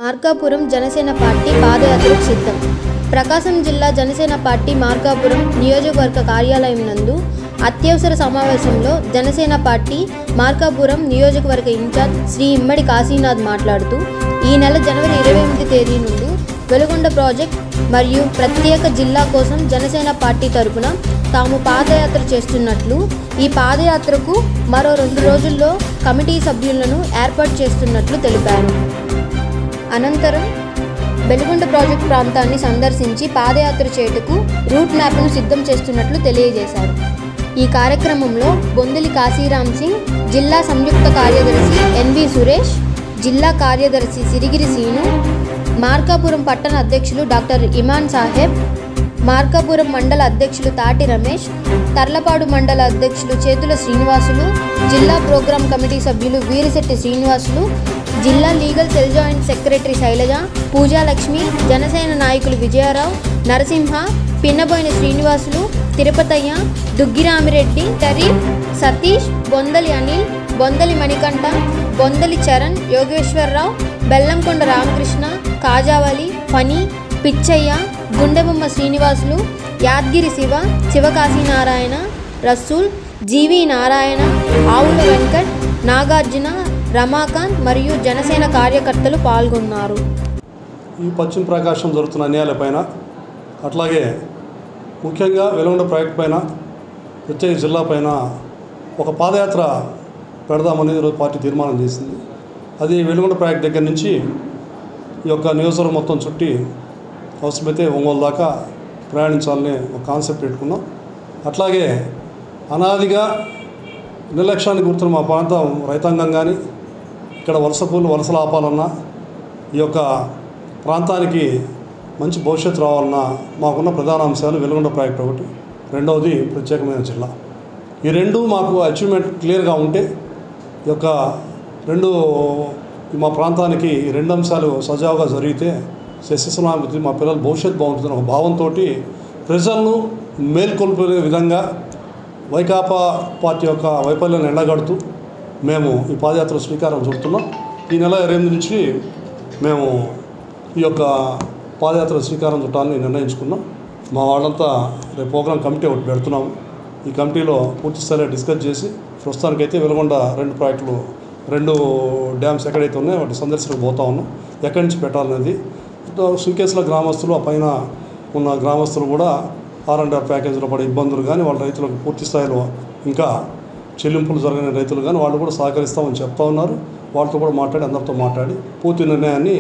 Markapuram Janasena party పాదయాత్రకు సిద్ధం. ప్రకాశం జిల్లా జనసేన పార్టీ మార్కాపురం నియోజకవర్గ కార్యాలయం నందు అత్యవసర సమావేశంలో జనసేన పార్టీ మార్కాపురం నియోజకవర్గ ఇన్ఛార్జ్ శ్రీ ఇమ్మడి కాశీనాథ్ మాట్లాడుతూ, ఈ నెల జనవరి 28 తేదీ నుండి వెలుగొండ ప్రాజెక్ట్ మరియు ప్రత్యేక జిల్లా కోసం జనసేన పార్టీ తరపున తాము పాదయాత్ర చేస్తున్నట్లు, ఈ పాదయాత్రకు మరో 2 రోజుల్లో కమిటీ సభ్యులను ఏర్పాటు చేస్తున్నట్లు తెలిపారు. అనంతరం వెలుగొండ ప్రాజెక్టు ప్రాంతాన్ని సందర్శించి పాదయాత్ర చేయుటకు రూట్ మ్యాప్ను సిద్ధం చేస్తున్నట్లు తెలియజేశారు. ఈ కార్యక్రమంలో బొందలి కాశీరామ్ సింగ్, జిల్లా సంయుక్త కార్యదర్శి ఎన్వి సురేష్, జిల్లా కార్యదర్శి సిరిగిరి సీను, మార్కాపురం పట్టణ అధ్యక్షులు డాక్టర్ ఇమాన్ సాహెబ్, మార్కాపురం మండల అధ్యక్షులు తాటి రమేష్, తర్లపాడు మండల అధ్యక్షులు చేతుల శ్రీనివాసులు, జిల్లా ప్రోగ్రాం కమిటీ సభ్యులు వీరిశెట్టి శ్రీనివాసులు, జిల్లా legal cell joint secretary Sailaja, Pujalakshmi, Janasena నాయకులు విజయరావు, నరసింహ, పిన్నబోయిన శ్రీనివాసులు, తిరుపతయ్య, దుగ్గిరామిరెడ్డి, షరీఫ్, సతీష్, బొందలి అనిల్, బొందలి మణికంఠ, బొందలి చరణ్, యోగేశ్వరరావు, బెల్లంకొండ రామకృష్ణ, కాజావలి, ఫణి, పిచ్చయ్య, గుండెబొమ్మ శ్రీనివాసులు, యాద్గిరి శివ, శివకాశీనారాయణ, రసూల్, జీవి నారాయణ, ఆవుల వెంకట్, నాగార్జున, రమాకాంత్ మరియు జనసేన కార్యకర్తలు పాల్గొన్నారు. ఈ పశ్చిమ ప్రకాశం జరుగుతున్న అన్యాయాలపైన, అట్లాగే ముఖ్యంగా వెలుగొండ ప్రాజెక్టు పైన, ప్రత్యేక జిల్లా పైన ఒక పాదయాత్ర పెడదామని ఈరోజు పార్టీ తీర్మానం చేసింది. అది వెలుగొండ ప్రాజెక్టు దగ్గర నుంచి ఈ యొక్క నియోజకవర్గం మొత్తం చుట్టి అవసరమైతే ఒంగోలు దాకా ప్రయాణించాలని ఒక కాన్సెప్ట్ పెట్టుకున్నాం. అట్లాగే అనాదిగా నిర్లక్ష్యానికి గుర్తున్న మా ప్రాంతం రైతాంగం కానీ, ఇక్కడ వలసలు ఆపాలన్నా, ఈ యొక్క ప్రాంతానికి మంచి భవిష్యత్తు రావాలన్నా మాకున్న ప్రధాన అంశాలు వెలుగొండ ప్రాజెక్టు ఒకటి, రెండవది ప్రత్యేకమైన జిల్లా. ఈ రెండు మాకు అచీవ్మెంట్ క్లియర్గా ఉంటే ఈ యొక్క మా ప్రాంతానికి ఈ 2 అంశాలు సజావుగా జరిగితే సస్యశ్యామలమవుతుంది, మా పిల్లల భవిష్యత్తు బాగుంటుంది ఒక భావంతో ప్రజలను మేల్కొల్పే విధంగా వైకాపా పార్టీ యొక్క వైఫల్యాన్ని ఎండగడుతూ మేము ఈ పాదయాత్ర శ్రీకారం చుడుతున్నాం. ఈ నెల 28 నుంచి మేము ఈ యొక్క పాదయాత్ర శ్రీకారం చుట్టాలని నిర్ణయించుకున్నాం. మా వాళ్ళంతా రేపు ప్రోగ్రాం కమిటీ ఒకటి పెడుతున్నాము. ఈ కమిటీలో పూర్తి స్థాయిలో డిస్కస్ చేసి ప్రస్తుతానికైతే వెలుగొండ 2 ప్రాజెక్టులు 2 డ్యామ్స్ ఎక్కడైతే ఉన్నాయో వాటి సందర్శనకు పోతా ఉన్నాం. ఎక్కడి నుంచి పెట్టాలనేది సుంకేసుల గ్రామస్తులు, ఆ పైన ఉన్న గ్రామస్తులు కూడా R&R ప్యాకేజీలో పడే ఇబ్బందులు కానీ, వాళ్ళ రైతులకు పూర్తి స్థాయిలో ఇంకా చెల్లింపులు జరగని రైతులు కానీ వాళ్ళు కూడా సహకరిస్తామని చెప్తా ఉన్నారు. వాళ్ళతో కూడా మాట్లాడి, అందరితో మాట్లాడి పూర్తి నిర్ణయాన్ని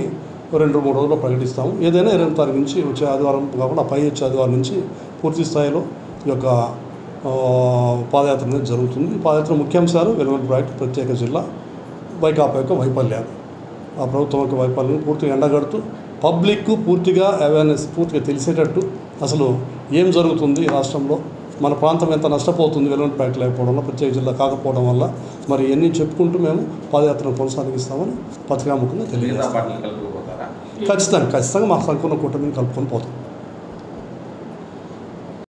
2-3 రోజుల్లో ప్రకటిస్తాము. ఏదైనా 20 తారీఖు నుంచి వచ్చే ఆదివారం కాకుండా పై వచ్చే ఆదివారం నుంచి పూర్తి స్థాయిలో ఈ యొక్క పాదయాత్ర అనేది జరుగుతుంది. ఈ పాదయాత్ర ముఖ్యాంశాలు వెలుగొండ ప్రాజెక్టు, ప్రత్యేక జిల్లా, వైకాపా యొక్క వైఫల్యాలు, ఆ ప్రభుత్వం యొక్క వైఫల్యాన్ని పూర్తిగా ఎండగడుతూ పబ్లిక్కు పూర్తిగా అవేర్నెస్ పూర్తిగా తెలిసేటట్టు అసలు ఏం జరుగుతుంది రాష్ట్రంలో, మన ప్రాంతం ఎంత నష్టపోతుంది వెలుగొండ ప్రాజెక్టు లేకపోవడం వల్ల, ప్రత్యేక జిల్లా కాకపోవడం వల్ల, మరి ఇవన్నీ చెప్పుకుంటూ మేము పాదయాత్రను కొనసాగిస్తామని పత్రికాముఖంగా తెలియజేస్తాం. ఖచ్చితంగా మా సంకూర్ణ కూటమిని కలుపుకొని పోతాం.